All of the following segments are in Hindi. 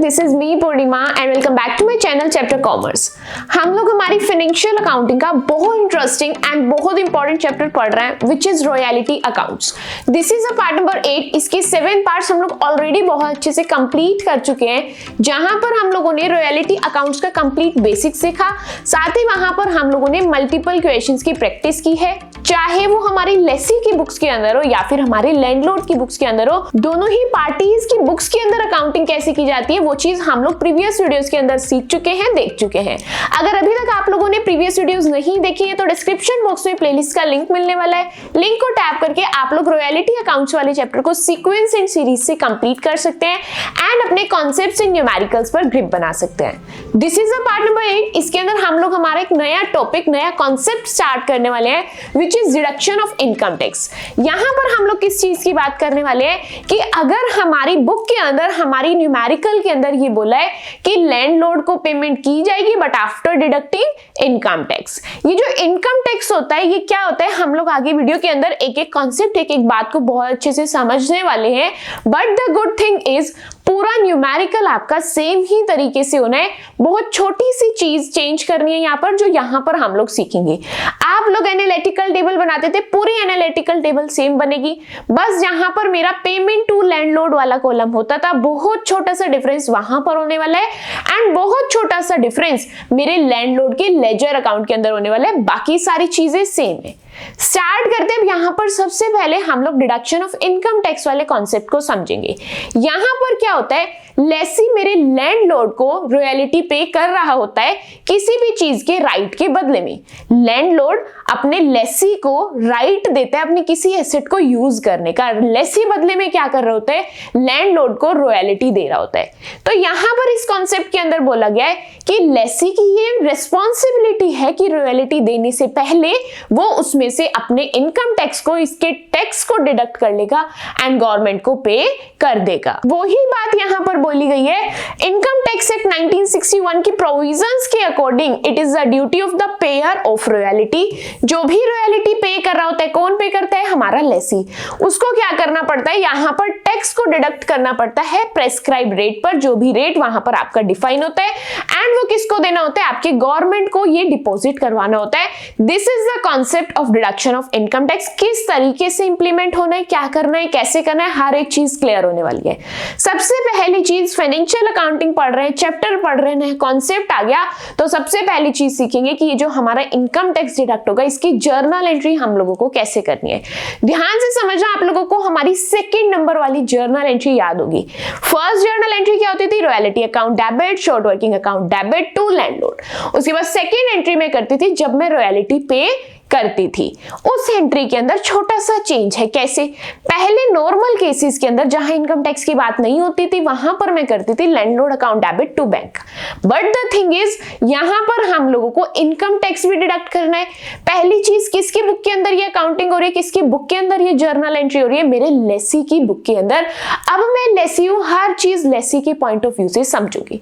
This is me Purnima and welcome back to my channel chapter commerce. हम लोग हमारी फाइनेंशियल अकाउंटिंग का बहुत इंटरेस्टिंग एंड बहुत इंपॉर्टेंट चैप्टर पढ़ रहे हैं which is royalty accounts. This is a part number 8। इसके 7 पार्ट्स हम लोग ऑलरेडी बहुत अच्छे से कंप्लीट कर चुके हैं, जहां पर हम लोगों ने रॉयल्टी अकाउंट्स का कंप्लीट बेसिक सीखा, साथ ही वहां पर हम लोगों ने मल्टीपल क्वेश्चंस की प्रैक्टिस की है, चाहे वो हमारी लेसी की बुक्स के अंदर हो या फिर हमारे लैंडलॉर्ड की बुक्स के अंदर हो। दोनों ही पार्टीज की बुक्स के अंदर अकाउंटिंग कैसे की जाती है वो चीज हम लोग प्रीवियस वीडियोस के अंदर सीख चुके हैं, देख चुके हैं। अगर अभी तक आप लोगों ने प्रीवियस वीडियोस नहीं देखी है तो डिस्क्रिप्शन बॉक्स में प्लेलिस्ट का लिंक मिलने वाला है, लिंक को टैप करके आप लोग रॉयल्टी अकाउंट्स वाले चैप्टर को सीक्वेंस एंड सीरीज से कंप्लीट कर सकते हैं एंड अपने कॉन्सेप्ट्स एंड न्यूमेरिकल्स पर ग्रिप बना सकते हैं। This is a part number 8। इसके अंदर हम लोग हमारा एक नया टॉपिक, नया कॉन्सेप्ट स्टार्ट करने वाले हैं which is deduction of income tax. यहां पर हम लोग किस चीज की बात करने वाले हैं कि अगर हमारी बुक के अंदर, हमारी न्यूमेरिकल के अंदर ये बोला है कि लैंडलॉर्ड को पेमेंट की जाएगी but after deducting income tax. ये जो इनकम टैक्स होता है ये क्या होता है, हम लोग आगे वीडियो के अंदर एक एक कॉन्सेप्ट, एक एक बात को बहुत अच्छे से समझने वाले हैं। But the good thing is पूरा न्यूमेरिकल आपका सेम ही तरीके से होना है, बहुत छोटी सी चीज चेंज करनी है यहाँ पर, जो यहाँ पर हम लोग सीखेंगे। आप लोग एनालिटिकल टेबल बनाते थे, पूरी एनालिटिकल टेबल सेम बनेगी, बस यहाँ पर मेरा पेमेंट टू लैंडलॉर्ड वाला कॉलम होता था, बहुत छोटा सा डिफरेंस वहां पर होने वाला है एंड बहुत छोटा सा डिफरेंस मेरे लैंडलॉर्ड के लेजर अकाउंट के अंदर होने वाला है, बाकी सारी चीजें सेम है। स्टार्ट करते हैं। यहां पर सबसे पहले हम लोग डिडक्शन ऑफ इनकम टैक्स वाले कॉन्सेप्ट को समझेंगे। यहां पर क्या होता है, लेसी मेरे लैंडलॉर्ड को रॉयल्टी पे कर रहा होता है किसी भी चीज के राइट के बदले में। लैंडलॉर्ड अपने लेसी को राइट देता है अपने किसी एसेट को यूज करने का, लेसी बदले में क्या कर रहा होता है, लैंडलॉर्ड को रॉयल्टी दे रहा होता है। तो यहां पर इस कॉन्सेप्ट के अंदर बोला गया है कि लेसी की ये रिस्पॉन्सिबिलिटी है कि रॉयल्टी देने से पहले वो उसमें से अपने इनकम टैक्स को, इसके टैक्स को डिडक्ट कर लेगा एंड गवर्नमेंट को पे कर देगा। वही बात यहां पर बोली गई है। इनकम टैक्स एक्ट 1961 की प्रोविजंस के according it is the duty of the pair of royalty. जो भी रॉयल्टी पे कर रहा होता है, कौन पे करता है, हमारा लेसी। उसको क्या करना पड़ता है, यहां पर टैक्स को डिडक्ट करना पड़ता है प्रेस्क्राइब रेट पर, जो भी रेट वहां पर आपका डिफाइन होता है एंड वो किसको देना होता है, आपके गवर्नमेंट को ये डिपॉजिट करवाना होता है। This is the concept of deduction of income tax. किस तरीके से इंप्लीमेंट होना है, क्या करना है, कैसे करना है, हर एक चीज क्लियर होने वाली है। सबसे पहली चीज, फाइनेंशियल अकाउंटिंग पढ़ रहे हैं, चैप्टर पढ़ रहे हैं, कॉन्सेप्ट आ गया तो सबसे पहली चीज सीखेंगे कि ये जो हमारा इनकम टैक्स डिडक्ट होगा इसकी जर्नल एंट्री हम लोगों को कैसे करनी है। ध्यान से समझना, आप लोगों को हमारी सेकंड नंबर वाली जर्नल एंट्री याद होगी। फर्स्ट जर्नल एंट्री क्या होती थी, royalty account debit, short working account debit to landlord. उसके बाद सेकंड एंट्री में करती थी जब मैं रॉयल्टी पे करती थी। उस एंट्री के अंदर छोटा सा चेंज है। कैसे, पहले नॉर्मल केसेस के अंदर जहां इनकम टैक्स की बात नहीं होती थी वहां पर मैं करती थी landlord account debit to bank. But the thing is यहां पर हम लोगों को इनकम टैक्स भी डिडक्ट करना है। पहली चीज, किसकी बुक के अंदर ये अकाउंटिंग हो रही है, किसकी बुक के अंदर ये जर्नल एंट्री हो रही है, मेरे लेसी की बुक के अंदर। अब मैं लेसी हूं, हर चीज लेसी के पॉइंट ऑफ व्यू से समझूंगी।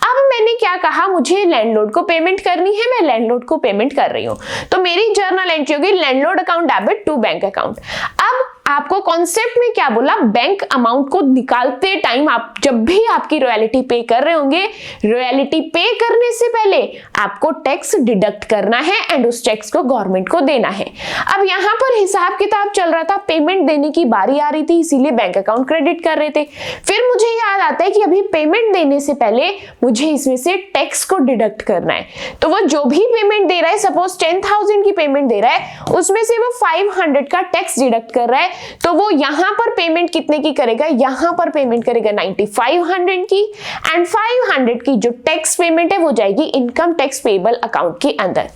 अब मैंने क्या कहा, मुझे लैंडलॉर्ड को पेमेंट करनी है, मैं लैंडलॉर्ड को पेमेंट कर रही हूं, तो मेरी जर्नल एंट्री होगी landlord account debit to bank account. अब आपको कॉन्सेप्ट में क्या बोला, बैंक अमाउंट को निकालते टाइम आप जब भी आपकी रॉयल्टी पे कर रहे होंगे, रॉयल्टी पे करने से पहले आपको टैक्स डिडक्ट करना है एंड उस टैक्स को गवर्नमेंट को देना है। अब यहां पर हिसाब किताब चल रहा था, पेमेंट देने की बारी आ रही थी, इसीलिए बैंक अकाउंट क्रेडिट कर रहे थे। फिर मुझे याद आता है कि अभी पेमेंट देने से पहले मुझे इसमें से टैक्स को डिडक्ट करना है। तो वो जो भी पेमेंट दे रहा है, सपोज 10,000 की पेमेंट दे रहा है, उसमें से वो 500 का टैक्स डिडक्ट कर रहा है, तो वो यहां पर पेमेंट कितने की करेगा, यहां पर पेमेंट करेगा 9500 की एंड 500 की जो टैक्स पेमेंट है वो जाएगी इनकम टैक्स पेएबल अकाउंट के अंदर।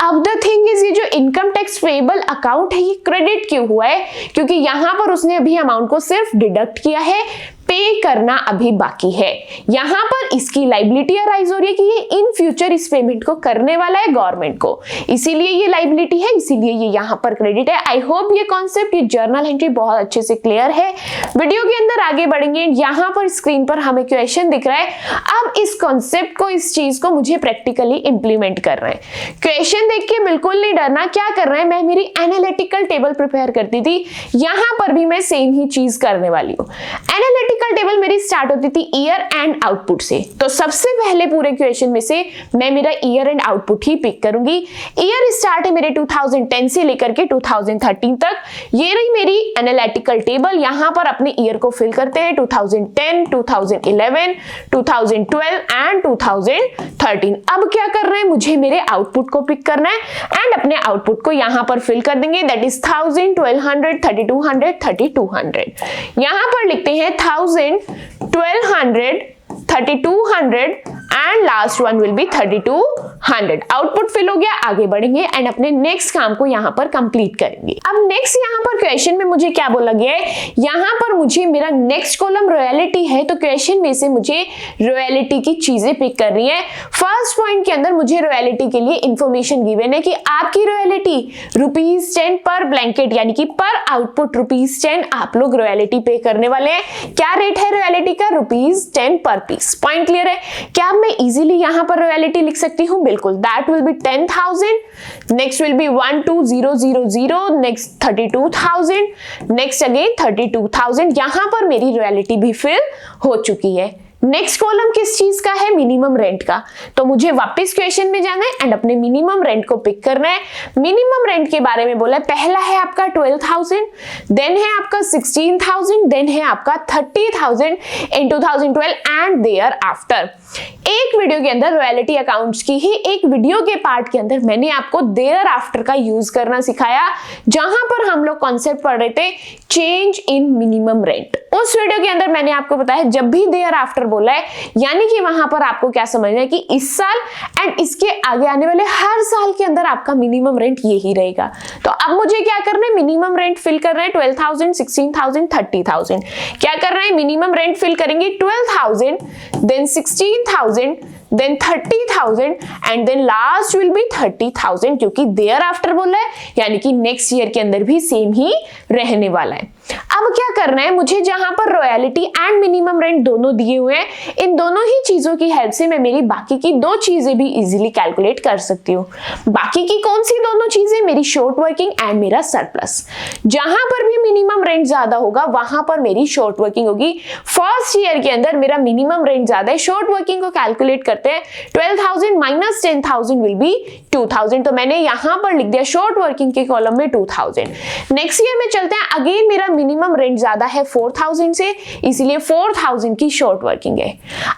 अब द थिंग इज, ये जो इनकम टैक्स पेएबल अकाउंट है ये क्रेडिट क्यों हुआ है, क्योंकि यहां पर उसने अभी अमाउंट को सिर्फ डिडक्ट किया है, पे करना अभी बाकी है। यहां पर इसकी लाइबिलिटी अराइज हो रही है कि ये इन फ्यूचर इस पेमेंट को करने वाला है गवर्नमेंट को, इसीलिए ये लाइबिलिटी है, इसीलिए ये यहां पर क्रेडिट है। आई होप ये कॉन्सेप्ट, ये जर्नल एंट्री बहुत अच्छे से क्लियर है। वीडियो के अंदर आगे बढ़ेंगे, यहां पर स्क्रीन पर हमें क्वेश्चन दिख रहा है। अब इस कॉन्सेप्ट को, इस चीज को मुझे प्रैक्टिकली इंप्लीमेंट करना है। क्वेश्चन देख के बिल्कुल नहीं डरना, क्या करना है, मैं मेरी एनालिटिकल टेबल प्रिपेयर करती थी, यहां पर भी मैं सेम ही चीज करने वाली हूँ। एनालिटिकल एनालिटिकल टेबल मेरी स्टार्ट होती थी ईयर एंड आउटपुट से, तो सबसे पहले पूरे क्वेश्चन में से मैं मेरा ईयर एंड आउटपुट ही पिक करूंगी। ईयर स्टार्ट है मेरे 2010 से लेकर के 2013 तक। ये रही मेरी एनालिटिकल टेबल। यहां पर अपने ईयर को फिल करते हैं 2010, 2011, 2012 एंड 2013। अब क्या कर रहे हैं, मुझे मेरे आउटपुट को पिक करना है एंड अपने आउटपुट को यहां पर फिल कर देंगे। That is 1000, 1200, 3200, 3200। यहां पर लिखते हैं 1000, 1200, 3200 and last one will be 3200। Output fill हो गया, आगे बढ़ेंगे एंड अपने नेक्स्ट काम को यहां पर कंप्लीट करेंगे। अब नेक्स्ट यहां पर क्वेश्चन में मुझे क्या बोला गया है, यहां पर मुझे मेरा नेक्स्ट कॉलम रॉयलिटी है, तो क्वेश्चन में से मुझे रॉयलिटी की चीजें पिक करनी है। फर्स्ट पॉइंट के अंदर मुझे रॉयलिटी के लिए इंफॉर्मेशन गिवन है कि आपकी रॉयलिटी ₹10 पर ब्लैंकेट, यानी कि पर आउटपुट ₹10 आप लोग रॉयलिटी पे करने वाले हैं। क्या रेट है रॉयलिटी का, ₹10 पर पीस। पॉइंट क्लियर है? क्या मैं इजीली यहां पर रॉयलिटी लिख सकती हूं? बिल्कुल। That will be 10,000, next will be 12,000, next 32,000, next again 32,000। यहां पर मेरी रॉयलिटी भी फिल हो चुकी है। नेक्स्ट कॉलम किस चीज का है, मिनिमम रेंट का। तो मुझे वापस क्वेश्चन में जाना है एंड अपने मिनिमम रेंट को पिक करना है। मिनिमम रेंट के बारे में बोला है, पहला है आपका 12,000, देन है आपका 16,000, देन है आपका 30,000 इन 2012 एंड देयर आफ्टर। एक वीडियो के अंदर रॉयलिटी अकाउंट्स की ही एक वीडियो के पार्ट के अंदर मैंने आपको देयर आफ्टर का यूज करना सिखाया, जहां पर हम लोग कॉन्सेप्ट पढ़ रहे थे चेंज इन मिनिमम रेंट। उस वीडियो के अंदर मैंने आपको बताया जब भी देयर आफ्टर बोला है, यानी कि वहां पर आपको क्या समझना है कि इस साल एंड इसके आगे आने वाले हर साल के अंदर आपका मिनिमम रेंट यही रहेगा। तो अब मुझे क्या करना है, मिनिमम रेंट फिल करना है 12,000, 16,000, 30,000। क्या करना है, मिनिमम रेंट फिल करेंगे 12,000, then 16,000, then 30,000 and then last will be 30,000, क्योंकि देयर आफ्टर बोला है, यानी कि नेक्स्ट ईयर के अंदर भी सेम ही रहने वाला है। अब क्या करना है, मुझे जहां पर रॉयलिटी एंड मिनिमम रेंट दोनों दिए हुए हैं, इन दोनों ही चीजों की हेल्प से मैं मेरी बाकी की दो चीजें भी इजीली कैलकुलेट कर सकती हूँ। बाकी की कौन सी दोनों चीजें, मेरी शॉर्ट वर्किंग एंड मेरा सरप्लस। जहां पर भी मिनिमम रेंट ज्यादा होगा वहां पर मेरी शॉर्ट वर्किंग होगी। फर्स्ट ईयर के अंदर मेरा मिनिमम रेंट ज्यादा है, शॉर्ट वर्किंग को कैलकुलेट करते हैं 12,000 माइनस 10,000 विल बी 2,000। तो मैंने यहां पर लिख दिया शॉर्ट वर्किंग के कॉलम में 2,000। नेक्स्ट ईयर में चलते हैं, अगेन मेरा मिनिमम रेंट ज्यादा है 4,000 से, इसीलिए 4,000 की शॉर्ट वर्किंग है।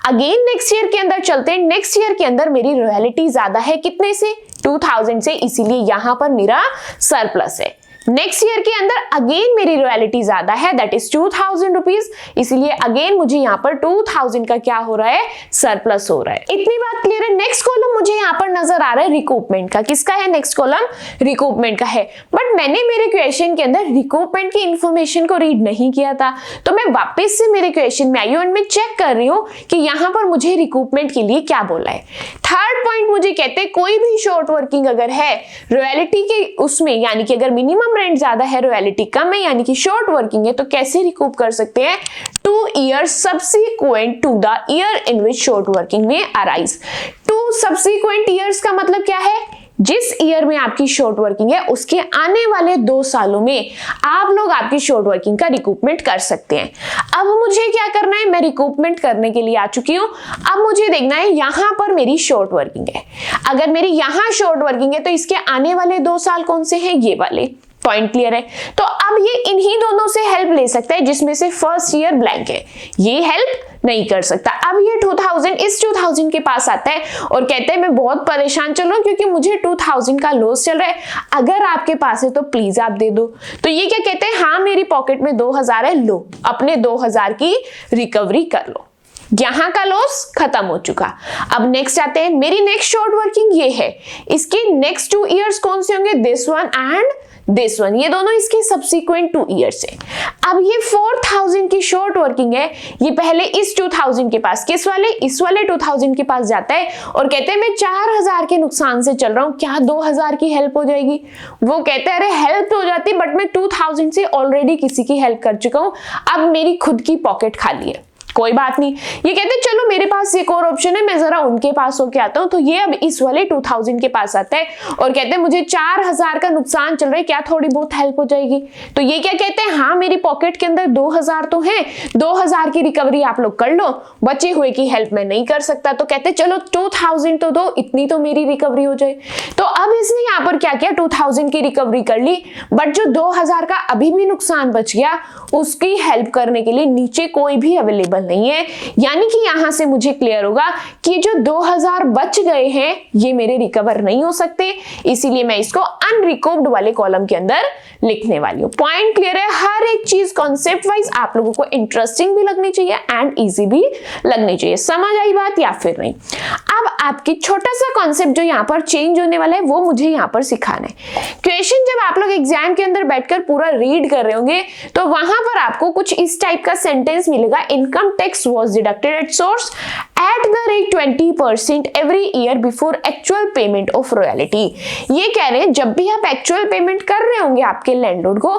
अगेन नेक्स्ट ईयर के अंदर चलते हैं, नेक्स्ट ईयर के अंदर मेरी रॉयलिटी ज्यादा है, कितने से, 2,000 से, इसीलिए यहां पर मेरा सरप्लस है। नेक्स्ट ईयर के अंदर अगेन मेरी रॉयलिटी ज्यादा है, दैट इज 2,000 रुपीज, इसलिए अगेन मुझे यहाँ पर 2,000 का क्या हो रहा है, सरप्लस हो रहा है। इतनी बात क्लियर है। नेक्स्ट कॉलम मुझे यहाँ पर नजर आ रहा है रिकूपमेंट का। किसका है नेक्स्ट कॉलम, रिकूपमेंट का है। बट मैंने मेरे क्वेश्चन के अंदर रिकूपमेंट की इंफॉर्मेशन को रीड नहीं किया था, तो मैं वापस से मेरे क्वेश्चन में आई हूँ, मैं चेक कर रही हूँ कि यहाँ पर मुझे रिकूपमेंट के लिए क्या बोला है। थर्ड पॉइंट मुझे कहते हैं कोई भी शॉर्ट वर्किंग अगर है रॉयलिटी के उसमें, यानी कि अगर मिनिमम रेंट ज्यादा है रॉयलिटी कम है, यानी कि शॉर्ट वर्किंग है, तो कैसे रिकूप कर सकते हैं, 2 years subsequent to the year in which short working में arise। 2 subsequent years का मतलब क्या है, जिस ईयर में आपकी शॉर्ट वर्किंग है उसके आने वाले 2 सालों में आप लोग आपकी शॉर्ट वर्किंग का रिकूपमेंट कर सकते हैं। अब मुझे क्या करना है, मैं रिकूपमेंट करने के लिए आ चुकी हूं। अब मुझे देखना है यहां पर मेरी शॉर्ट वर्किंग है, अगर मेरी यहां शॉर्ट वर्किंग है तो इसके आने वाले 2 साल कौन से हैं, ये वाले। पॉइंट क्लियर है? तो अब ये इन्हीं दोनों से हेल्प ले सकता है जिसमें से फर्स्ट ईयर ब्लैंक है, ये हेल्प नहीं कर सकता। अब ये 2000 इस 2000 के पास आता है और कहते हैं मैं बहुत परेशान चल रहा हूं क्योंकि मुझे 2000 का लॉस चल रहा है, अगर आपके पास है तो प्लीज आप दे दो। तो ये क्या कहते हैं, हाँ मेरी पॉकेट में 2000 है, लो अपने 2000 की रिकवरी कर लो, यहां का लॉस खत्म हो चुका। अब नेक्स्ट आते हैं, मेरी नेक्स्ट शॉर्ट वर्किंग ये है, इसके नेक्स्ट 2 इयर्स कौन से होंगे, this one and this one, ये दोनों इसके सब्सिक्वेंट 2 इयर्स है। अब ये 4000 की शॉर्ट वर्किंग है, ये पहले इस 2000 के पास, किस वाले, इस वाले 2000 के पास जाता है और कहते हैं मैं 4000 के नुकसान से चल रहा हूं, क्या 2000 की हेल्प हो जाएगी। वो कहते हैं अरे हेल्प तो हो जाती बट मैं 2000 से ऑलरेडी किसी की हेल्प कर चुका हूं, अब मेरी खुद की पॉकेट खाली है। कोई बात नहीं। ये कहते हैं चलो मेरे पास एक और ऑप्शन है, मैं जरा उनके पास होके आता हूँ। तो ये अब इस वाले 2000 के पास आता है और कहते हैं मुझे 4000 का नुकसान चल रहा है, क्या थोड़ी बहुत हेल्प हो जाएगी? तो ये क्या कहते हैं, हाँ मेरी पॉकेट के अंदर 2000 तो है, 2000 की रिकवरी आप लोग कर लो, बचे हुए की हेल्प मैं नहीं कर सकता। तो कहते हैं चलो 2000 तो दो, इतनी तो मेरी रिकवरी हो जाए। तो अब इसने यहाँ पर क्या किया, 2000 की रिकवरी कर ली, बट जो 2000 का अभी भी नुकसान बच गया उसकी हेल्प करने के लिए नीचे कोई भी अवेलेबल नहीं है। यानी कि यहां से मुझे क्लियर होगा कि जो 2000 बच गए हैं ये मेरे रिकवर नहीं हो सकते, इसीलिए मैं इसको अनरिकवर्ड वाले कॉलम के अंदर लिखने वाली हूं। पॉइंट क्लियर है? हर एक चीज कॉन्सेप्ट वाइज आप लोगों को इंटरेस्टिंग भी लगनी चाहिए एंड इजी भी लगनी चाहिए। समझ आई बात या फिर नहीं? अब आपकी छोटा सा कॉन्सेप्ट जो यहाँ पर चेंज होने वाला है वो मुझे यहाँ पर सिखाना है। क्वेश्चन जब आप लोग एग्जाम के अंदर बैठकर पूरा रीड कर रहे होंगे तो वहां पर आपको कुछ इस टाइप का सेंटेंस मिलेगा, income tax was deducted at source at the rate 20% every year before actual payment of royalty. ये कह रहे हैं जब भी आप एक्चुअल पेमेंट कर रहे होंगे आपके लैंडलॉर्ड को,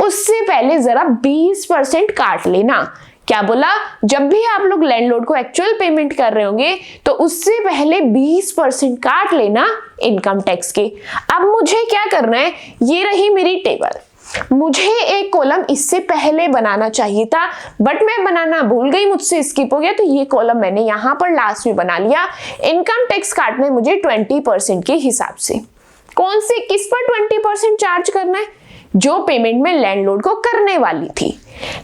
उससे पहले जरा 20% काट लेना। क्या बोला? जब भी आप लोग लैंडलॉर्ड को एक्चुअल पेमेंट कर रहे होंगे तो उससे पहले 20% काट लेना इनकम टैक्स के। अब मुझे क्या करना है, ये रही मेरी टेबल, मुझे एक कॉलम इससे पहले बनाना चाहिए था बट मैं बनाना भूल गई, मुझसे स्किप हो गया, तो ये कॉलम मैंने यहां पर लास्ट में बना लिया। इनकम टैक्स काटना है मुझे 20% के हिसाब से। कौन से, किस पर 20% चार्ज करना है? जो पेमेंट में लैंडलॉर्ड को करने वाली थी।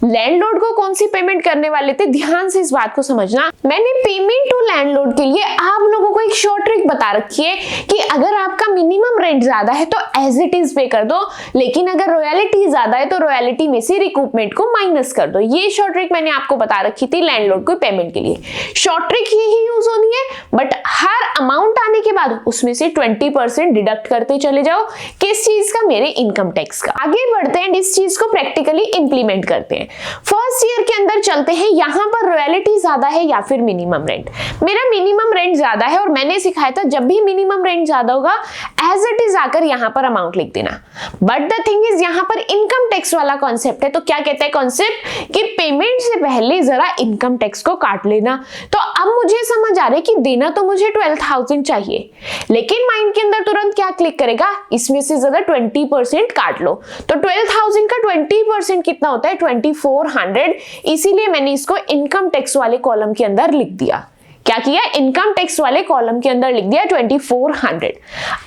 लैंडलॉर्ड को कौन सी पेमेंट करने वाले थे, ध्यान से इस बात को समझना। मैंने पेमेंट टू लैंडलॉर्ड के लिए आप लोगों को एक शॉर्ट ट्रिक बता रखी है कि अगर आपका मिनिमम रेंट ज्यादा है तो एज इट इज पे कर दो, लेकिन अगर रॉयल्टी ज्यादा है तो रॉयल्टी में से रिकूपमेंट को माइनस कर दो। ये शॉर्ट ट्रिक मैंने आपको बता रखी थी लैंडलॉर्ड को पेमेंट के लिए। शॉर्ट ट्रिक यही यूज होनी है, बट हर अमाउंट आने के बाद उसमें से 20% डिडक्ट करते चले जाओ। किस चीज का? मेरे इनकम टैक्स का। आगे बढ़ते हैं, इस चीज को प्रैक्टिकली इंप्लीमेंट करते हैं। फर्स्ट ईयर के अंदर चलते हैं, यहां पर रॉयल्टी ज्यादा है या फिर मिनिमम रेंट? मेरा मिनिमम रेंट ज्यादा है और मैंने सिखाया था जब भी मिनिमम रेंट ज्यादा होगा एज इट इज आकर यहां पर अमाउंट लिख देना। बट द थिंग इज यहां पर इनकम टैक्स वाला कॉन्सेप्ट है, तो क्या कहते हैं कॉन्सेप्ट कि पेमेंट से पहले जरा इनकम टैक्स को काट लेना। तो अब मुझे समझ आ रहा है कि देना तो मुझे 12,000 चाहिए, लेकिन माइंड के अंदर तुरंत क्या क्लिक करेगा, इसमें से ज्यादा 20% काट लो। तो 12,000 का 20% कितना होता है? 2400। इसीलिए मैंने इसको इनकम टैक्स वाले कॉलम के अंदर लिख दिया। क्या किया? इनकम टैक्स वाले कॉलम के अंदर लिख दिया 2400।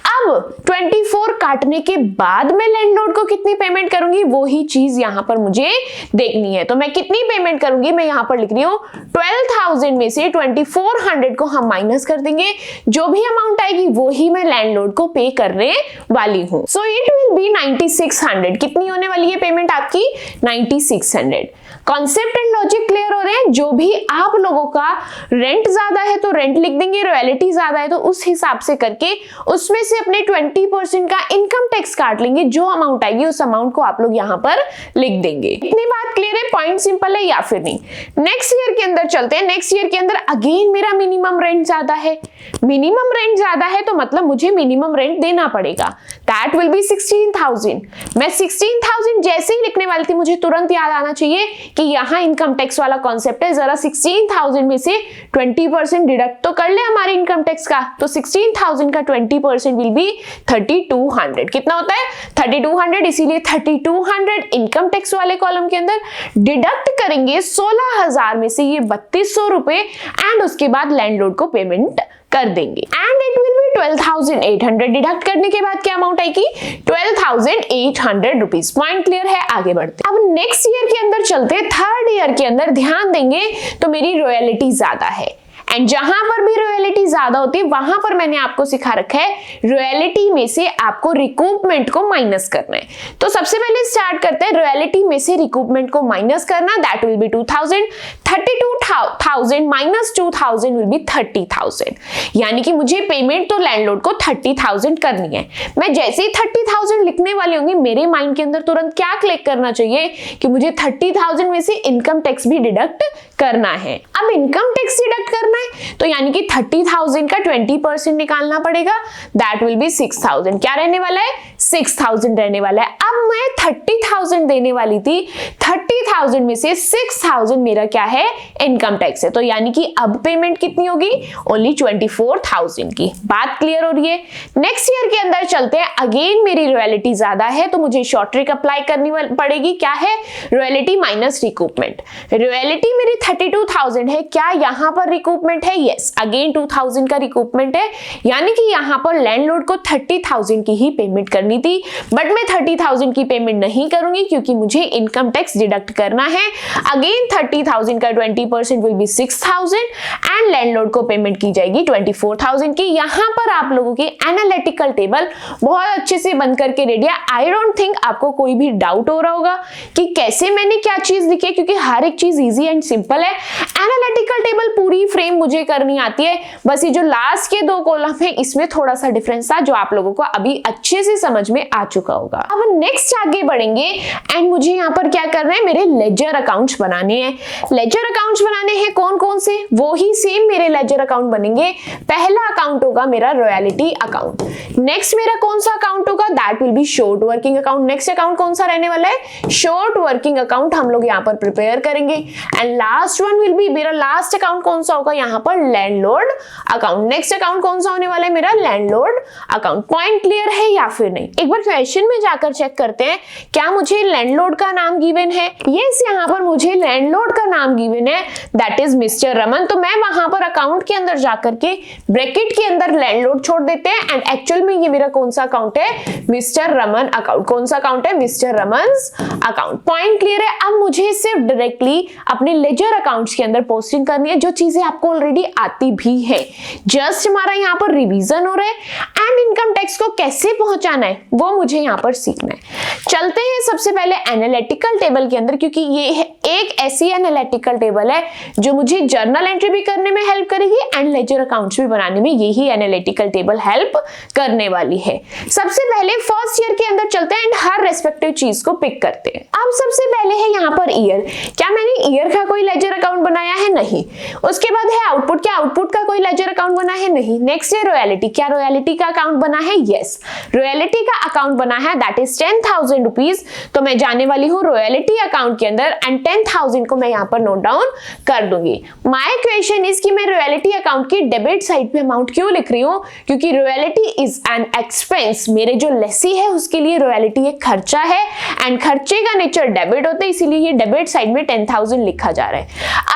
अब 24 काटने के बाद मैं लैंडलॉर्ड को कितनी पेमेंट करूंगी वो ही चीज यहां पर मुझे देखनी है। तो मैं कितनी पेमेंट करूंगी, मैं यहां पर लिख रही हूं 12,000 में से 2400 को हम माइनस कर देंगे, जो भी अमाउंट आएगी वो ही मैं लैंडलॉर्ड को पे करने वाली हूं। So it will be 9600। कितनी होने वाली है पेमेंट आपकी? 9600। कॉन्सेप्ट एंड लॉजिक क्लियर हो रहे हैं? जो भी आप लोगों का रेंट ज्यादा है तो रेंट लिख देंगे, रॉयल्टी ज्यादा है तो उस हिसाब से करके उसमें से अपने 20% का इनकम टैक्स काट लेंगे, जो अमाउंट आएगी उस अमाउंट को आप लोग यहां पर लिख देंगे। इतनी बात क्लियर है? पॉइंट सिंपल है या फिर नहीं? नेक्स्ट ईयर के अंदर चलते हैं। नेक्स्ट ईयर के अंदर अगेन मेरा मिनिमम रेंट ज्यादा है। मिनिमम रेंट ज्यादा है तो मतलब मुझे मिनिमम रेंट देना पड़ेगा, दैट विल बी 16,000। मैं 16,000 जैसे ही लिखने वाली थी मुझे तुरंत याद आना चाहिए कि यहाँ इनकम टैक्स वाला कॉन्सेप्ट है, जरा 16,000 में से 20% डिडक्ट तो कर ले हमारे इनकम टैक्स का। तो 16,000 का 20% विल बी 3200। कितना होता है? 3200। इसीलिए 3200 इनकम टैक्स वाले कॉलम के अंदर डिडक्ट करेंगे 16,000 में से ये 3200 रुपए एंड उसके बाद लैंडलॉर्ड को पेमेंट कर देंगे and it will be 12,800। Deduct करने के बाद क्या अमाउंट आएगी? 12,800 रुपीज। पॉइंट क्लियर है? आगे बढ़ते हैं। अब नेक्स्ट ईयर के अंदर चलते हैं। थर्ड ईयर के अंदर ध्यान देंगे तो मेरी रॉयल्टी ज्यादा है एंड जहां पर भी रॉयल्टी ज्यादा होती है वहां पर मैंने आपको सिखा रखा है रॉयल्टी में से आपको रिकूपमेंट को माइनस करना है। तो सबसे पहले स्टार्ट करते हैं, रॉयल्टी में से रिकूपमेंट को माइनस करना, that will be 2000। 32,000 minus 2000 will be 30,000। यानी कि मुझे पेमेंट तो लैंडलॉर्ड को 30,000 करनी है। मैं जैसे ही 30,000 लिखने वाली होंगी मेरे माइंड के अंदर तुरंत क्या क्लिक करना चाहिए कि मुझे 30,000 में से इनकम टैक्स भी डिडक्ट करना है। अब इनकम टैक्स डिडक्ट करना है है, तो यानी कि 30,000 का 20% निकालना पड़ेगा, दैट विल बी 6,000। क्या रहने वाला है? 6,000 रहने वाला है। अब मैं 30,000 देने वाली थी, 30,000 में से 6,000 मेरा क्या है? इनकम टैक्स है। तो यानी कि अब पेमेंट कितनी होगी? ओनली 24,000 की। बात क्लियर हो रही है? नेक्स्ट ईयर के अंदर चलते हैं। अगेन मेरी रॉयल्टी ज्यादा है तो मुझे शॉर्ट ट्रिक अप्लाई करनी पड़ेगी। क्या है? Royalty minus रिकूपमेंट। रॉयल्टी मेरी 32,000 है, क्या यहां पर रिकूपमेंट है? यस, अगेन 2,000 का रिकूपमेंट है, यानी कि यहां पर लैंडलॉर्ड को 30,000 की ही पेमेंट करनी थी, बट मैं 30,000 की पेमेंट नहीं करूंगी क्योंकि मुझे इनकम टैक्स डिडक्ट करना है। अगेन 30,000 का 20% विल बी 6,000 एंड लैंडलॉर्ड को पेमेंट की जाएगी 24,000 की। यहां पर आप लोगों की एनालिटिकल टेबल बहुत अच्छे से बन करके रेडी है। आई डोंट थिंक आपको कोई भी डाउट हो रहा होगा कि कैसे मैंने क्या चीज लिखी है, क्योंकि हर एक चीज इजी एंड सिंपल है। एनालिटिकल टेबल पूरी फ्रेम मुझे करनी आती है, बस ये जो लास्ट के 2 कॉलम है इसमें थोड़ा सा डिफरेंस था जो आप लोगों को अभी अच्छे से समझ में आ चुका होगा। अब नेक्स्ट आगे बढ़ेंगे एंड मुझे यहाँ पर क्या करना है? मेरे लेजर अकाउंट्स बनाने हैं। लेजर अकाउंट्स बनाने हैं कौन कौन से? वो ही सेम मेरे लेजर अकाउंट बनेंगे। पहला अकाउंट होगा मेरा रॉयल्टी अकाउंट। नेक्स्ट मेरा कौन सा अकाउंट होगा? That will be short working account. Next account कौन सा रहने वाला है? शॉर्ट वर्किंग अकाउंट हम लोग यहाँ पर प्रिपेयर करेंगे। And last one will B, मेरा लास्ट अकाउंट कौन सा होगा? यहाँ पर लैंडलॉर्ड अकाउंट। नेक्स्ट अकाउंट कौन सा होने वाला है? मेरा लैंडलॉर्ड अकाउंट। पॉइंट क्लियर है या फिर नहीं? एक बार क्वेश्चन में जाकर चेक करते हैं, क्या मुझे लैंडलॉर्ड का नाम गिवन है? यस, यहाँ पर मुझे लैंडलॉर्ड का नाम गिवन है, दैट इज मिस्टर रमन। तो मैं वहां पर अकाउंट के अंदर जाकर के ब्रैकेट के अंदर लैंडलॉर्ड छोड़ देते हैं एंड एक्चुअल में ये मेरा कौन सा अकाउंट है? Mister Raman account. कौन सा अकाउंट है? Mister Raman's account. Point clear है? अब मुझे सिर्फ डायरेक्टली अपने लेजर अकाउंट्स के अंदर पोस्टिंग करनी है, जो चीजें आपको ऑलरेडी आती भी है। जस्ट हमारा यहाँ पर रिवीजन हो रहा है एंड इनकम टैक्स को कैसे पहुंचाना है वो मुझे यहाँ पर सीखना है। चलते हैं सबसे पहले एनालिटिकल टेबल के अंदर, क्योंकि ये एक ऐसी एनालिटिकल टेबल है जो मुझे जर्नल एंट्री भी करने में हेल्प करेगी एंड लेजर अकाउंट्स भी बनाने में यही एनालिटिकल टेबल हेल्प करने वाली है। सबसे पहले फर्स्ट ईयर के अंदर चलते हैं एंड हर रेस्पेक्टिव चीज को पिक करते हैं। अब सबसे पहले है यहाँ पर ईयर। क्या मैंने ईयर का कोई लेजर अकाउंट बनाया है? नहीं। उसके बाद है आउटपुट। क्या आउटपुट का कोई लेजर अकाउंट बना है? नहीं। नेक्स्ट है रॉयल्टी। क्या रॉयल्टी का अकाउंट बना है? यस, रॉयल्टी का अकाउंट बना है, दैट इज 10,000 रुपीज। तो मैं जाने वाली हूँ रॉयल्टी अकाउंट के अंदर एंड 10,000 को मैं यहाँ पर नोट डाउन कर दूंगी। माय क्वेश्चन इज कि मैं रॉयल्टी अकाउंट की डेबिट साइड पे अमाउंट क्यों लिख रही हूँ? क्योंकि रॉयल्टी इज एन एक्सपेंस। मेरे जो लेसी है उसके लिए रॉयल्टी एक खर्चा है एंड खर्चे का नेचर डेबिट होता है, इसीलिए ये डेबिट साइड में 10,000 लिखा जा रहा है।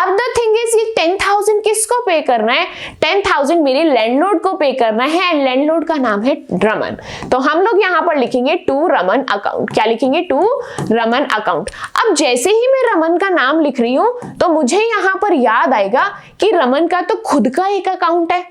अब द थिंग इज, ये 10,000 किसको पे करना है? 10,000 मेरे लैंडलॉर्ड को पे करना है एंड लैंडलॉर्ड का नाम है रमन। तो हम लोग यहाँ पर लिखेंगे टू रमन अकाउंट। क्या लिखेंगे? To Raman account. अब जैसे ही मैं रमन का नाम लिख रही हूं तो मुझे यहाँ पर याद आएगा कि रमन का तो खुद का एक अकाउंट है,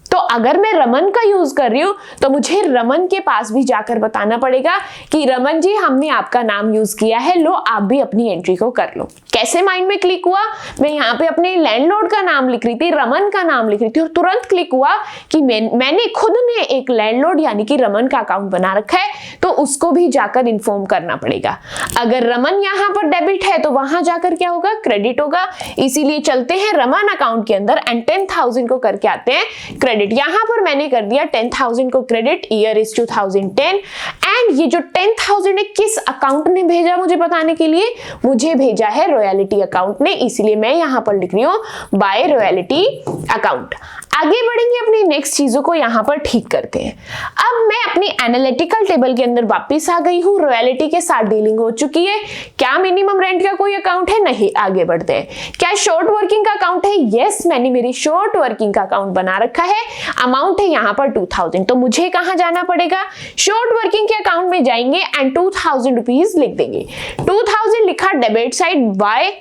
तो अगर मैं रमन का यूज कर रही हूं तो मुझे रमन के पास भी जाकर बताना पड़ेगा कि रमन जी हमने आपका नाम यूज किया है, लो आप भी अपनी एंट्री को कर लो। कैसे माइंड में क्लिक हुआ? मैं यहाँ पे अपने लैंडलॉर्ड का नाम लिख रही थी, रमन का नाम लिख रही थी और तुरंत क्लिक हुआ कि मैंने खुद ने एक लैंडलॉर्ड यानी कि रमन का अकाउंट बना रखा है, तो उसको भी जाकर इन्फॉर्म करना पड़ेगा। अगर रमन यहाँ पर डेबिट है तो वहां जाकर क्या होगा? क्रेडिट होगा। इसीलिए चलते हैं रमन अकाउंट के अंदर एंड 10,000 को करके आते हैं क्रेडिट। यहां पर मैंने कर दिया 10,000 को क्रेडिट, ईयर इज 2010 एंड ये जो 10,000 है किस अकाउंट ने भेजा मुझे बताने के लिए? मुझे भेजा है रॉयल्टी अकाउंट ने, इसीलिए मैं यहां पर लिख रही हूं बाय रॉयल्टी अकाउंट। आगे बढ़ेंगे, अपनी नेक्स्ट चीजों को यहाँ पर ठीक करते हैं। अब मैं अपनी एनालिटिकल टेबल के अंदर वापस आ गई हूँ, रॉयल्टी के साथ डीलिंग हो चुकी है। क्या मिनिमम रेंट का कोई अकाउंट है? नहीं। आगे बढ़ते हैं। क्या शॉर्ट वर्किंग का अकाउंट है? यस, मैंने मेरी शॉर्ट वर्किंग का अकाउंट बना रखा है। अमाउंट है यहाँ पर 2,000। तो मुझे कहाँ जाना पड़ेगा? शॉर्ट वर्किंग के अकाउंट में जाएंगे एंड 2,000 रुपीज लिख देंगे। 2,000 लिखा डेबिट साइड, वाई?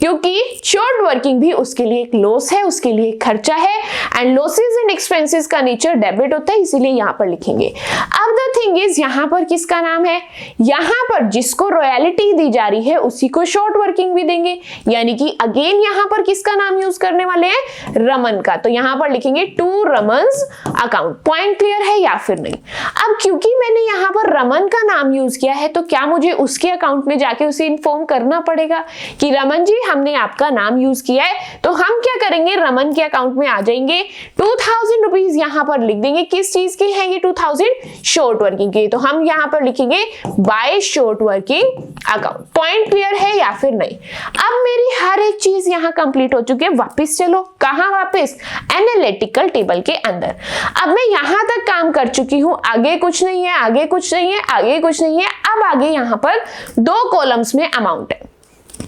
क्योंकि शॉर्ट वर्किंग भी उसके लिए एक लॉस है, उसके लिए एक खर्चा है एंड लॉसेस एंड एक्सपेंसेस का नेचर डेबिट होता है, इसीलिए यहाँ पर लिखेंगे। अब द थिंग इज, यहाँ पर किसका नाम है? यहाँ पर जिसको रॉयल्टी दी जा रही है उसी को शॉर्ट वर्किंग भी देंगे, यानी कि अगेन यहाँ पर किसका नाम यूज करने वाले हैं? रमन का। तो यहाँ पर लिखेंगे to Raman's account. Point clear है या फिर नहीं? अब क्योंकि मैंने यहाँ पर रमन का नाम यूज किया है तो क्या मुझे उसके अकाउंट में जाके उसे इन्फॉर्म करना पड़ेगा कि रमन जी हमने आपका नाम यूज किया है तो हम क्या करेंगे, रमन के अकाउंट में आ जाएंगे, 2000 रुपीज यहाँ पर लिख देंगे। किस चीज के हैं ये 2000? शॉर्ट वर्किंग के। तो हम यहाँ पर लिखेंगे by short working account. Point clear है या फिर नहीं? अब मेरी हर एक चीज यहाँ कंप्लीट हो चुकी है। वापस चलो, कहाँ वापस? एनालिटिकल टेबल के अंदर। अब मैं यहाँ तक काम कर चुकी हूँ, आगे कुछ नहीं है, आगे कुछ नहीं है, आगे कुछ नहीं है। अब आगे यहाँ पर 2 कॉलम्स में अमाउंट है।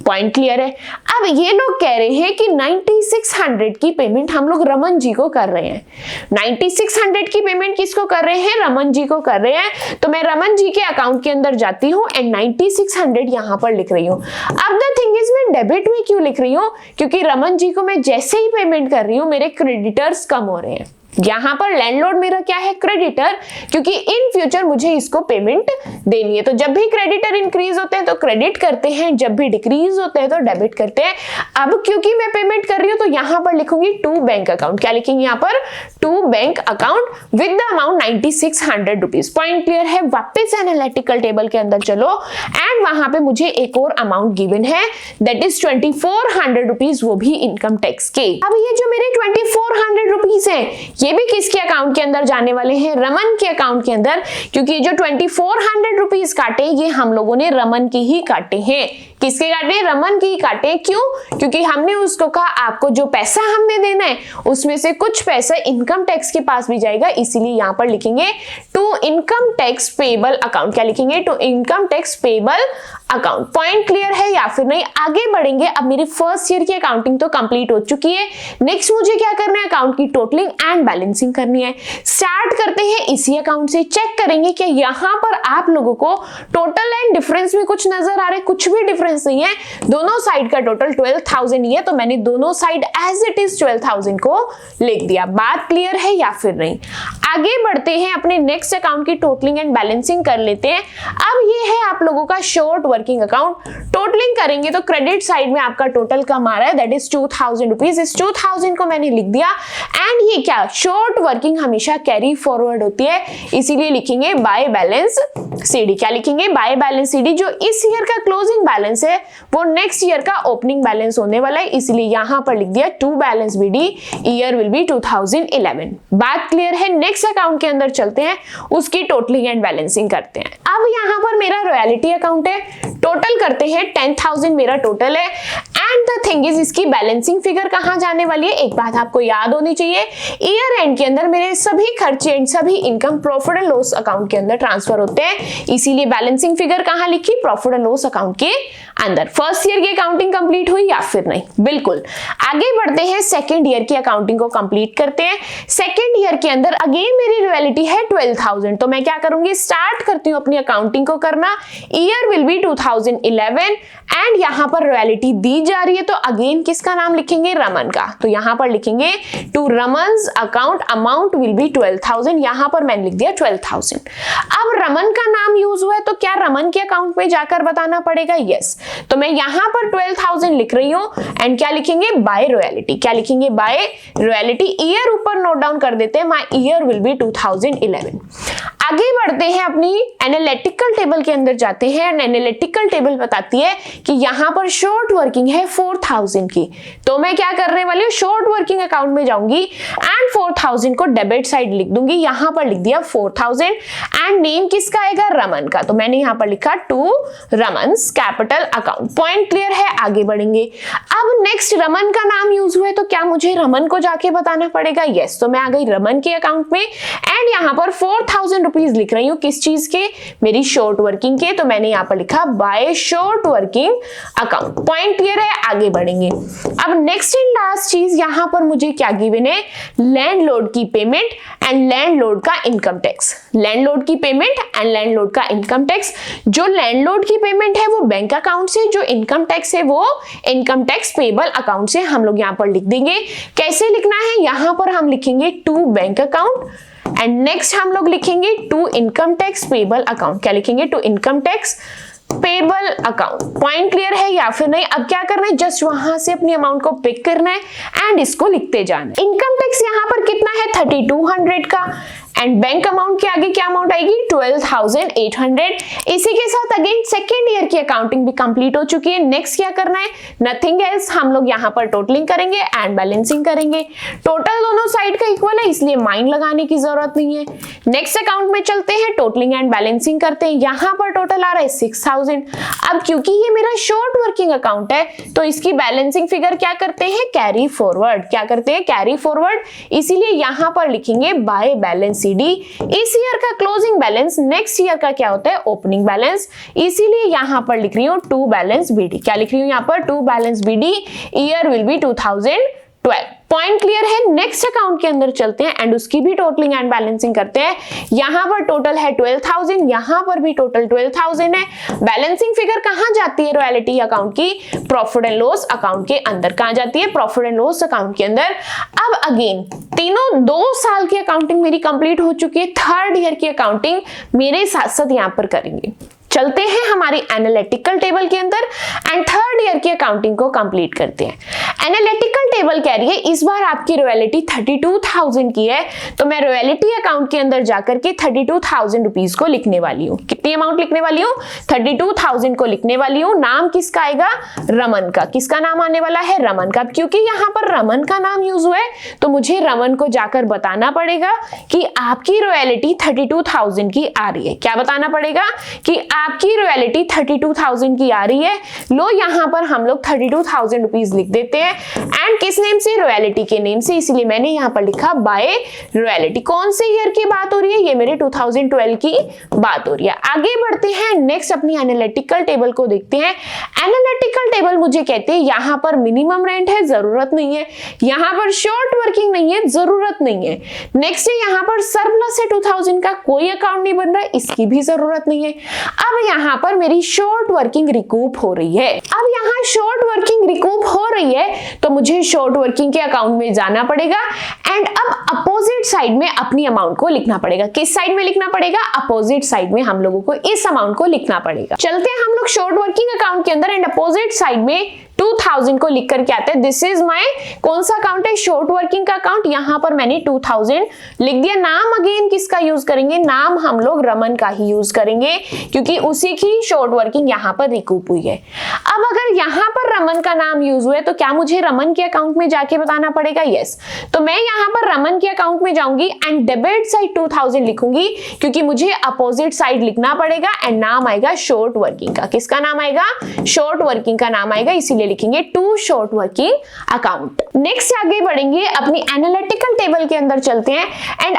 पॉइंट क्लियर है? अब ये लोग कह रहे हैं कि 9600 की पेमेंट हम लोग रमन जी को कर रहे हैं। 9600 की पेमेंट किसको कर रहे हैं? रमन जी को कर रहे हैं। तो मैं रमन जी के अकाउंट के अंदर जाती हूँ एंड 9600 यहां पर लिख रही हूँ। अब द थिंग इज, मैं डेबिट में क्यों लिख रही हूँ? क्योंकि रमन जी को मैं जैसे ही पेमेंट कर रही हूँ मेरे क्रेडिटर्स कम हो रहे हैं। यहां पर लैंडलॉर्ड मेरा क्या है? क्रेडिटर, क्योंकि इन फ्यूचर मुझे इसको पेमेंट देनी है। तो जब भी क्रेडिटर इंक्रीज होते हैं तो क्रेडिट करते हैं, जब भी डिक्रीज होते हैं तो डेबिट करते हैं। अब क्योंकि मैं पेमेंट कर रही हूं तो यहां पर लिखूंगी टू बैंक अकाउंट। क्या लिखेंगे यहाँ पर? To bank account with the amount 9600 rupees. Point clear है? वापस एनालिटिकल टेबल के अंदर चलो एंड वहां पे मुझे एक और अमाउंट गिवन है, दैट इज 2400 रुपीज, वो भी इनकम टैक्स के। अब ये जो मेरे 2400 रुपीज है ये भी किसके अकाउंट के अंदर जाने वाले हैं? रमन के अकाउंट के अंदर। क्योंकि जो 2400 रुपीज काटे ये हम लोगों ने रमन के ही काटे हैं। किसके काटे? रमन के ही काटे। क्यों? क्योंकि हमने उसको कहा आपको जो पैसा हमने देना है उसमें से कुछ पैसा इनकम टैक्स के पास भी जाएगा, इसीलिए यहां पर लिखेंगे to income tax payable account. क्या लिखेंगे? To income tax payable account. Point clear है या फिर नहीं? आगे बढ़ेंगे। अब मेरी फर्स्ट ईयर की अकाउंटिंग तो कंप्लीट हो चुकी है। नेक्स्ट मुझे क्या करना है? अकाउंट की टोटलिंग एंड बैलेंसिंग करनी है। स्टार्ट करते हैं इसी अकाउंट से। चेक करेंगे कि यहाँ पर आप लोगों को टोटल एंड डिफरेंस में कुछ नजर आ रहा है? कुछ भी डिफरेंस नहीं है। दोनों साइड का टोटल 12000 ही है, तो मैंने दोनों साइड एज इट इज 12000 को लिख दिया। बात क्लियर है या फिर नहीं? आगे बढ़ते हैं, अपने नेक्स्ट अकाउंट की टोटलिंग एंड बैलेंसिंग कर लेते हैं। अब ये है आप लोगों का शॉर्ट वर्किंग अकाउंट। टोटलिंग करेंगे तो क्रेडिट साइड में आपका टोटल कम आ रहा है, दैट इज 2000 रुपीज। इस 2000 को मैंने लिख दिया एंड ये क्या? शॉर्ट वर्किंग हमेशा कैरी फॉरवर्ड होती है, इसीलिए लिखेंगे बाय बैलेंस सीडी। क्या लिखेंगे? By balance CD. जो इस ईयर का क्लोजिंग बैलेंस है वो नेक्स्ट ईयर का ओपनिंग बैलेंस होने वाला है, इसलिए यहां पर लिख दिया to balance BD, year will be 2011। बात क्लियर है? नेक्स्ट अकाउंट के अंदर चलते हैं, उसकी टोटलिंग एंड बैलेंसिंग करते हैं। अब यहां पर मेरा रॉयल्टी अकाउंट है, टोटल करते हैं 10,000 मेरा टोटल है एंड द थिंग इज इसकी बैलेंसिंग फिगर कहां जाने वाली है? एक बात आपको याद होनी चाहिए, ईयर एंड के अंदर मेरे सभी खर्चे एंड सभी income profit and loss account के अंदर ट्रांसफर होते हैं, इसीलिए बैलेंसिंग फिगर कहां लिखी? प्रॉफिट एंड लॉस अकाउंट के अंदर। फर्स्ट ईयर की अकाउंटिंग कंप्लीट हुई या फिर नहीं? बिल्कुल। आगे बढ़ते हैं, सेकंड ईयर की अकाउंटिंग को कंप्लीट करते हैं। सेकंड ईयर के अंदर अगेन मेरी रॉयल्टी है 12000, तो मैं क्या करूंगी? स्टार्ट करती हूं अपनी अकाउंटिंग को करना। ईयर विल बी 2011 एंड यहां पर रॉयल्टी दी जा रही है, तो अगेन किसका नाम लिखेंगे? रमन का। तो यहां पर लिखेंगे to Raman's account, amount will be 12000। यहां पर मैंने लिख दिया 12000। अब रमन का नाम यूज हुआ है तो क्या रमन के अकाउंट में जाकर बताना पड़ेगा? यस। तो मैं यहां पर 12000 लिख रही हूं एंड क्या लिखेंगे? By royalty. क्या लिखेंगे? By royalty. ईयर ऊपर नोट डाउन कर देते हैं, माय ईयर विल बी 2011। आगे बढ़ते हैं, अपनी एनालिटिकल टेबल के अंदर जाते हैं एंड एनालिटिकल टेबल बताती है कि यहां पर शॉर्ट वर्किंग है 4000 की, तो मैं क्या करने वाली हूं? शॉर्ट वर्किंग अकाउंट में जाऊंगी एंड 4000 को डेबिट साइड लिख दूंगी। यहां पर लिख दिया 4000 एंड नेम किसका आएगा? रमन का, तो मैंने यहां पर लिखा to Raman's capital account. Point clear है? आगे बढ़ेंगे। अब नेक्स्ट रमन का नाम यूज हुआ है तो क्या मुझे रमन को जाके बताना पड़ेगा? यस। तो मैं आ गई रमन के अकाउंट में एंड यहां पर 4000 रुपीज लिख रही हूं। किस चीज के? मेरी शॉर्ट वर्किंग के, तो मैंने यहां पर लिखा by short working account. Point clear है? आगे बढ़ेंगे। अब नेक्स्ट एंड लास्ट चीज यहां पर मुझे क्या गिवन है? लैंडलॉर्ड की पेमेंट एंड लैंडलॉर्ड का इनकम टैक्स। लैंडलॉर्ड की पेमेंट एंड लैंडलॉर्ड का इनकम टैक्स। जो लैंडलॉर्ड की पेमेंट है वो बैंक अकाउंट से, जो इनकम टैक्स है वो इनकम टैक्स पेबल अकाउंट से हम लोग यहां पर लिख देंगे। कैसे लिखना है? यहां पर हम लिखेंगे to bank account and next हम लोग लिखेंगे to income tax payable account. क्या लिखेंगे? To income tax payable account. Point clear है या फिर नहीं? अब क्या करना है? जस्ट वहां से अपनी अमाउंट को पिक करना है एंड इसको लिखते जाना है। इनकम टैक्स यहां पर कितना है? 3200 का एंड बैंक अमाउंट के आगे क्या अमाउंट आएगी 12,800। इसी के साथ अगेन सेकेंड ईयर की अकाउंटिंग भी कंप्लीट हो चुकी है। नेक्स्ट क्या करना है, नथिंग एल्स, हम लोग यहाँ पर टोटलिंग करेंगे एंड बैलेंसिंग करेंगे। टोटल दोनों साइड का इक्वल है इसलिए माइंड लगाने की जरूरत नहीं है। नेक्स्ट अकाउंट में चलते हैं, टोटलिंग एंड बैलेंसिंग करते हैं। यहाँ पर टोटल आ रहा है 6,000। अब क्योंकि ये मेरा शॉर्ट वर्किंग अकाउंट है तो इसकी बैलेंसिंग फिगर क्या करते हैं, कैरी फॉरवर्ड। क्या करते हैं, कैरी फॉरवर्ड। इसीलिए यहाँ पर लिखेंगे बाय बैलेंस सीडी। इस ईयर का क्लोजिंग बैलेंस नेक्स्ट ईयर का क्या होता है, ओपनिंग बैलेंस। इसीलिए यहाँ पर लिख रही हूँ टू बैलेंस बीडी। क्या लिख रही हूँ यहाँ पर, to balance BD. Year will be 2012। Point clear है। नेक्स्ट अकाउंट के अंदर चलते हैं एंड उसकी भी टोटलिंग एंड बैलेंसिंग करते हैं। यहां पर टोटल है 12,000, यहां पर भी टोटल 12,000 है। बैलेंसिंग फिगर कहां जाती है रॉयल्टी अकाउंट की, प्रॉफिट एंड लॉस अकाउंट के अंदर। कहां जाती है, प्रॉफिट एंड लॉस अकाउंट के अंदर। अब अगेन तीनों 2 साल की अकाउंटिंग मेरी कंप्लीट हो चुकी है। थर्ड ईयर की अकाउंटिंग मेरे साथ साथ यहां पर करेंगे। चलते हैं हमारी एनालिटिकल टेबल के अंदर एंड थर्ड ईयर की अकाउंटिंग को कंप्लीट करते हैं। एनालिटिकल टेबल कह रही है इस बार आपकी रॉयल्टी 32,000 की है, तो मैं रॉयल्टी अकाउंट के अंदर जाकर के 32,000 रुपीज को लिखने वाली हूँ। कितनी अमाउंट लिखने वाली हूँ, 32,000 को लिखने वाली हूँ। नाम किसका आएगा, रमन का। किसका नाम आने वाला है, रमन का। क्योंकि यहाँ पर रमन का नाम यूज हुआ है तो मुझे रमन को जाकर बताना पड़ेगा कि आपकी रॉयल्टी 32,000 की आ रही है। क्या बताना पड़ेगा कि आपकी रॉयल्टी 32,000 की आ रही है। लो यहाँ पर हम लोग 32,000 रुपीज लिख देते हैं एंड किस नेम से, रॉयल्टी के नेम से। इसलिए मैंने यहाँ पर लिखा बाय रॉयल्टी। कौन से ईयर की बात हो रही है, ये मेरे 2012 की बात हो रही है। आगे बढ़ते हैं, नेक्स्ट अपनी एनालिटिकल टेबल को देखते हैं। एनालिटिकल टेबल मुझे कहते हैं यहाँ पर मिनिमम रेंट है, जरूरत नहीं है। यहाँ पर शॉर्ट वर्किंग नहीं है, जरूरत नहीं है। नेक्स्ट है यहाँ पर सरप्लस है 2000 का, कोई अकाउंट नहीं बन रहा है, इसकी भी जरूरत नहीं है। अब यहाँ पर मेरी शॉर्ट वर्किंग रिकूप हो रही है। अब यहाँ शॉर्ट वर्किंग रिकूप हो रही है तो मुझे शॉर्ट वर्किंग के अकाउंट में जाना पड़ेगा एंड अब अपोजिट साइड में अपनी अमाउंट को लिखना पड़ेगा। किस साइड में लिखना पड़ेगा, अपोजिट साइड में हम लोगों को इस अमाउंट को लिखना पड़ेगा। चलते हैं हम लोग शॉर्ट वर्किंग अकाउंट के अंदर एंड अपोजिट साइड में 2000 को लिख करके आते हैं। दिस इज माय कौन सा अकाउंट है, शॉर्ट वर्किंग का अकाउंट। यहां पर मैंने 2000 लिख दिया। नाम अगेन किसका यूज करेंगे, नाम हम लोग रमन का ही यूज करेंगे क्योंकि उसी की शॉर्ट वर्किंग यहां पर रिकूप हुई है। अब अगर यहां पर रमन का नाम यूज हुआ है तो क्या मुझे रमन के अकाउंट में जाके बताना पड़ेगा, यस। तो मैं यहां पर रमन के अकाउंट में जाऊंगी एंड डेबिट साइड 2000 लिखूंगी क्योंकि मुझे अपोजिट साइड लिखना पड़ेगा एंड नाम आएगा शॉर्ट वर्किंग का। किसका नाम आएगा, शॉर्ट वर्किंग का नाम आएगा, इसीलिए लिखेंगे to short working account. Next आगे बढ़ेंगे, अपनी एनालिटिकल टेबल के अंदर चलते हैं एंड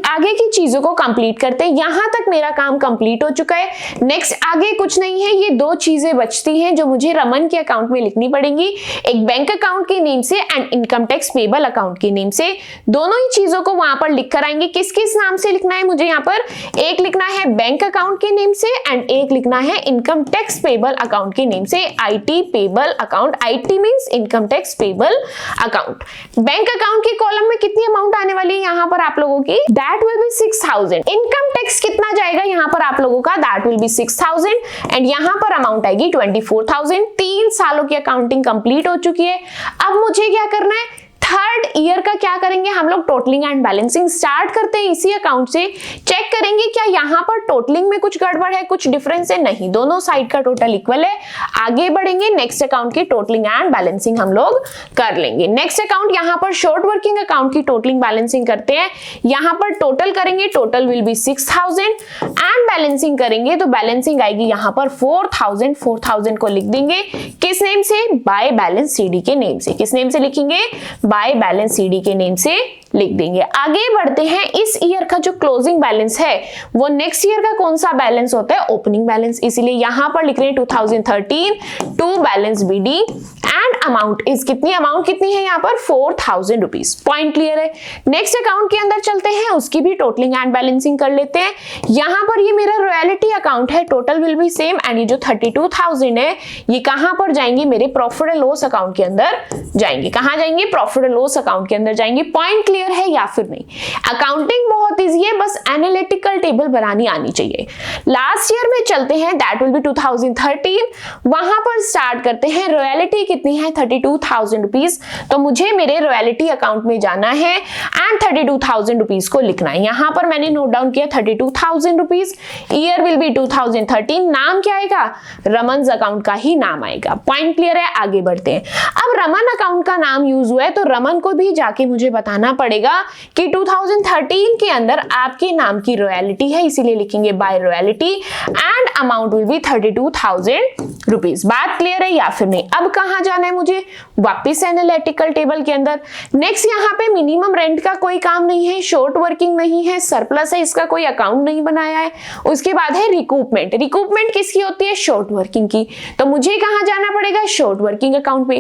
आगे की चीजों को कंप्लीट करते हैं। यहां तक मेरा काम कंप्लीट हो चुका है। नेक्स्ट आगे कुछ नहीं है, ये 2 चीजें बचती हैं जो मुझे रमन के अकाउंट में लिखनी पड़ेंगी। एक बैंक अकाउंट के नेम से and income tax payable account के नेम से। दोनों ही चीजों को वहां पर लिख कर आएंगे। किस किस नाम से लिखना है मुझे, यहाँ पर एक लिखना है बैंक अकाउंट के नेम से एंड एक लिखना है इनकम टैक्स पेबल अकाउंट के नेम से, IT payable account. IT means income tax payable account. Bank account के कॉलम में कितनी अमाउंट आने वाली है यहाँ पर आप लोगों की, that will be 6000। Income tax कितना जाएगा यहाँ पर आप लोगों का, दैट विल बी 6000 एंड यहाँ पर अमाउंट आएगी 24,000। 3 सालों की अकाउंटिंग कंप्लीट हो चुकी है। अब मुझे क्या करना है, थर्ड ईयर का क्या करेंगे हम लोग, टोटलिंग एंड बैलेंसिंग स्टार्ट करते हैं। इसी अकाउंट से चेक करेंगे क्या यहाँ पर टोटलिंग में कुछ गड़बड़ है, कुछ डिफरेंस है, नहीं, दोनों साइड का टोटल इक्वल है। आगे बढ़ेंगे, नेक्स्ट अकाउंट की टोटलिंग एंड बैलेंसिंग हम लोग कर लेंगे। नेक्स्ट अकाउंट यहाँ पर शॉर्ट वर्किंग अकाउंट की टोटलिंग बैलेंसिंग करते हैं। यहाँ पर टोटल करेंगे, total will be 6000 and balancing करेंगे तो बैलेंसिंग आएगी यहाँ पर 4000। 4000 को लिख देंगे किस नेम से, बाय बैलेंस सीडी के नेम से। किस नेम से लिखेंगे, बाय बैलेंस सीडी के नेम से लिख देंगे। आगे बढ़ते हैं, इस ईयर का जो क्लोजिंग बैलेंस है वो नेक्स्ट ईयर का कौन सा बैलेंस होता है, ओपनिंग बैलेंस। इसीलिए यहां पर लिख रहे हैं 2013 to balance BD and amount is कितनी, अमाउंट कितनी है यहाँ पर 4000 रुपीज। पॉइंट क्लियर है। नेक्स्ट अकाउंट के अंदर चलते हैं, उसकी भी टोटलिंग एंड बैलेंसिंग कर लेते हैं। यहां पर ये मेरा रॉयल्टी अकाउंट है, total will be same and ये जो 32,000 है ये कहां पर जाएंगे, मेरे प्रॉफिट एंड लॉस अकाउंट के अंदर जाएंगे। कहां जाएंगे, प्रॉफिट एंड लॉस अकाउंट के अंदर जाएंगे। पॉइंट क्लियर है या फिर नहीं। अकाउंटिंग बहुत इजी है, बस एनालिटिकल टेबल बनानी आनी चाहिए। लास्ट ईयर में चलते हैं, दैट विल बी 2013। वहां पर स्टार्ट करते हैं, रॉयल्टी कितनी कितनी है 32,000 रुपीज। तो मुझे मेरे रॉयल्टी अकाउंट में जाना है एंड 32,000 रुपीज को लिखना है। यहां पर मैंने नोट डाउन किया 32,000 रुपीज, ईयर विल बी 2013, नाम क्या आएगा, रमन अकाउंट का ही नाम आएगा। पॉइंट क्लियर है, आगे बढ़ते हैं। अब रमन अकाउंट का नाम यूज हुआ है तो रमन को भी जाके मुझे बताना पड़ेगा कि 2013 के अंदर आपके नाम की रॉयल्टी है, इसीलिए लिखेंगे by royalty and amount will be 32,000 rupees. बात क्लियर है या फिर नहीं। अब कहां जाना है मुझे, वापिस एनालिटिकल टेबल के अंदर। नेक्स्ट यहाँ पे मिनिमम रेंट का कोई काम नहीं है, शॉर्ट वर्किंग नहीं है, सरप्लस है, इसका कोई अकाउंट नहीं बनाया है। उसके बाद है रिकूपमेंट। रिकूपमेंट किसकी होती है, शॉर्ट वर्किंग की। तो मुझे कहां जाना पड़ेगा, शॉर्ट वर्किंग अकाउंट पे।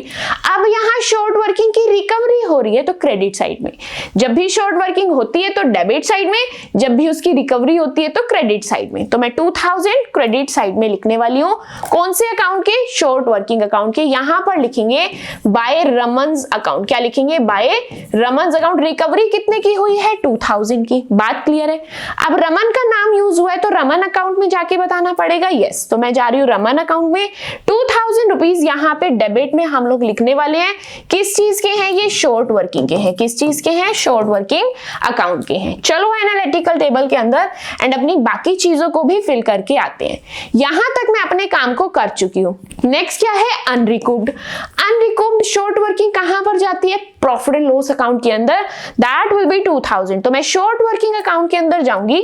अब यहाँ शॉर्ट वर्किंग की रिकवरी हो रही है तो क्रेडिट साइड में। जब भी शॉर्ट वर्किंग होती है तो डेबिट साइड में, जब भी उसकी रिकवरी होती है तो क्रेडिट साइड में। तो मैं 2000 क्रेडिट साइड में लिखने वाली हूं। कौन से अकाउंट के, शॉर्ट वर्किंग अकाउंट के। यहां पर लिखेंगे बाय रमन्स अकाउंट। क्या लिखेंगे, बाय रमन्स अकाउंट। रिकवरी कितने की हुई है, 2000 की। बात क्लियर है। अब रमन का नाम यूज हुआ है तो रमन अकाउंट में जाके बताना पड़ेगा। यस, तो मैं जा रही हूं रमन अकाउंट में। 2000 रुपीज यहाँ पे डेबिट में हम लोग लिखने वाले हैं। किस चीज के हैं, ये शॉर्ट वर्किंग के हैं। किस चीज के हैं, शॉर्ट वर्किंग अकाउंट के हैं। चलो एनालिटिकल टेबल के अंदर एंड अपनी बाकी चीजों को भी फिल करके आते हैं। यहां तक मैं अपने काम को कर चुकी हूं। नेक्स्ट क्या है, अनरिकूव्ड। अनरिकूव्ड शॉर्ट वर्किंग कहां पर जाती है, प्रॉफिट एंड लॉस अकाउंट के अंदर। That will be 2000। तो मैं शॉर्ट वर्किंग अकाउंट के अंदर जाऊंगी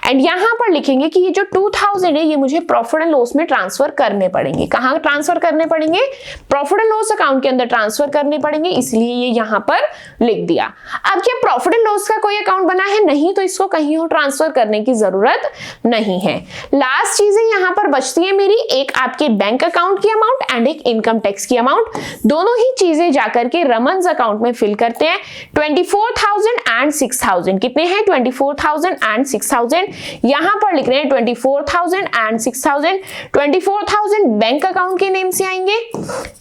एंड यहां पर लिखेंगे कि ये जो 2000 है ये मुझे प्रॉफिट एंड लॉस में ट्रांसफर करने पड़ेंगे। कहां ट्रांसफर करने पड़ेंगे, प्रॉफिट एंड लॉस अकाउंट के अंदर ट्रांसफर करने पड़ेंगे, इसलिए ये यहां पर लिख दिया। अब क्या प्रॉफिट एंड लॉस का कोई अकाउंट बना है, नहीं, तो इसको कहीं और ट्रांसफर करने की जरूरत नहीं है। लास्ट चीजें यहां पर बचती है मेरी, एक आपके बैंक अकाउंट की अमाउंट एंड एक इनकम टैक्स की अमाउंट। दोनों ही चीजें जाकर के रमन्स अकाउंट में फिल करते हैं। 24,000 एंड 6,000 कितने हैं, 24,000 एंड 6,000। यहां पर लिख रहे हैं 24,000 एंड 6,000। 24,000 बैंक अकाउंट के नेम से आएंगे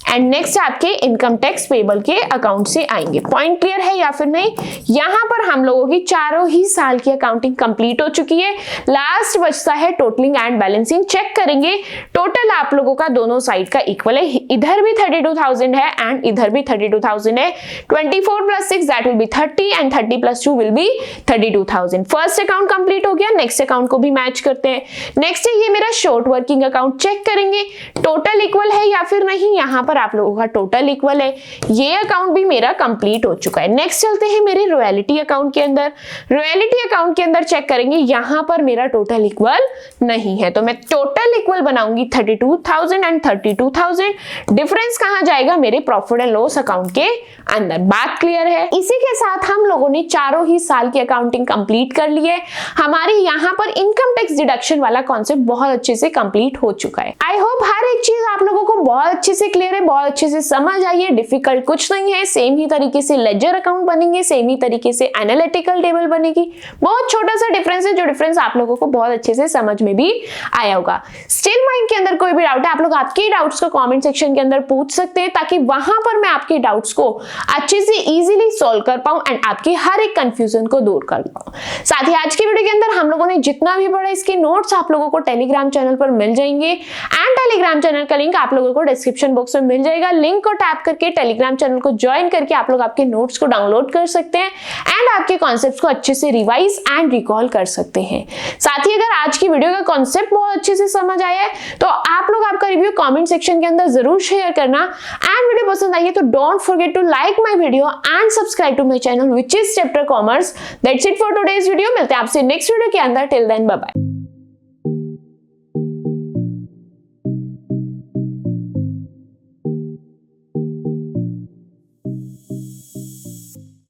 एंड नेक्स्ट आपके इनकम टैक्स पेबल के अकाउंट से आएंगे। पॉइंट क्लियर है या फिर नहीं। यहां पर हम लोगों की चारों ही साल की अकाउंटिंग कंप्लीट हो चुकी है। लास्ट बचता है टोटलिंग एंड बैलेंसिंग। चेक करेंगे टोटल आप लोगों का दोनों साइड का इक्वल है। इधर भी 32,000 है एंड इधर भी 32,000 है। 24 + 6 that will be 30 and 30 + 2 will be 32,000। First account complete हो गया। नेक्स्ट अकाउंट को भी मैच करते हैं। नेक्स्ट है ये मेरा शॉर्ट वर्किंग अकाउंट। चेक करेंगे टोटल इक्वल है या फिर नहीं। यहां पर आप लोगों का टोटल इक्वल है। ये अकाउंट भी मेरा कंप्लीट हो चुका है। नेक्स्ट चलते हैं मेरे रॉयल्टी अकाउंट के अंदर। रॉयल्टी अकाउंट के अंदर चेक करेंगे, यहां पर मेरा टोटल इक्वल नहीं है, तो मैं टोटल इक्वल बनाऊंगी 32,000 एंड 32,000। डिफरेंस कहां जाएगा, मेरे प्रॉफिट एंड लॉस अकाउंट के अंदर। बात क्लियर है। इसी के साथ हम लोगों ने चारों ही साल की अकाउंटिंग कंप्लीट कर ली है। हमारी यहां पर इनकम टैक्स डिडक्शन वाला कॉन्सेप्ट बहुत अच्छे से कंप्लीट हो चुका है। आई होप हर एक चीज आप लोगों को बहुत अच्छे से क्लियर है, बहुत अच्छे से समझ आई है। डिफिकल्ट कुछ नहीं है। सेम ही तरीके से लेजर अकाउंट बनेंगे, सेम ही तरीके से एनालिटिकल टेबल बनेगी। बहुत छोटा सा डिफरेंस है, जो डिफरेंस आप लोगों को बहुत अच्छे से समझ में भी आया होगा। स्टिल माइंड के अंदर कोई भी डाउट है, आप लोग आपके डाउट्स को कमेंट सेक्शन के अंदर पूछ सकते हैं, ताकि वहां पर मैं आपके डाउट्स को अच्छे से इजीली सॉल्व कर पाऊं एंड आपके हर एक कंफ्यूजन को दूर कर पाऊं। साथ ही आज की वीडियो के अंदर हम लोगों ने जितना भी पढ़ा, इसके नोट्स आप लोगों को टेलीग्राम चैनल पर मिल जाएंगे एंड टेलीग्राम चैनल का लिंक आप लोगों को डिस्क्रिप्शन बॉक्स में मिल जाएगा। लिंक को टैप करके टेलीग्राम चैनल को ज्वाइन करके आप लोग आपके नोट्स को डाउनलोड कर सकते हैं एंड आपके कॉन्सेप्ट्स को अच्छे से रिवाइज एंड रिकॉल कर सकते हैं। साथ ही अगर आज की वीडियो का कॉन्सेप्ट बहुत अच्छे से समझ आया है तो आप लोग आपका रिव्यू कमेंट सेक्शन के अंदर जरूर शेयर करना एंड वीडियो पसंद आई है तो don't forget to like my video and subscribe to my channel which is chapter commerce. That's it for today's video. मिलते हैं आपसे नेक्स्ट वीडियो के अंदर। Till then bye bye.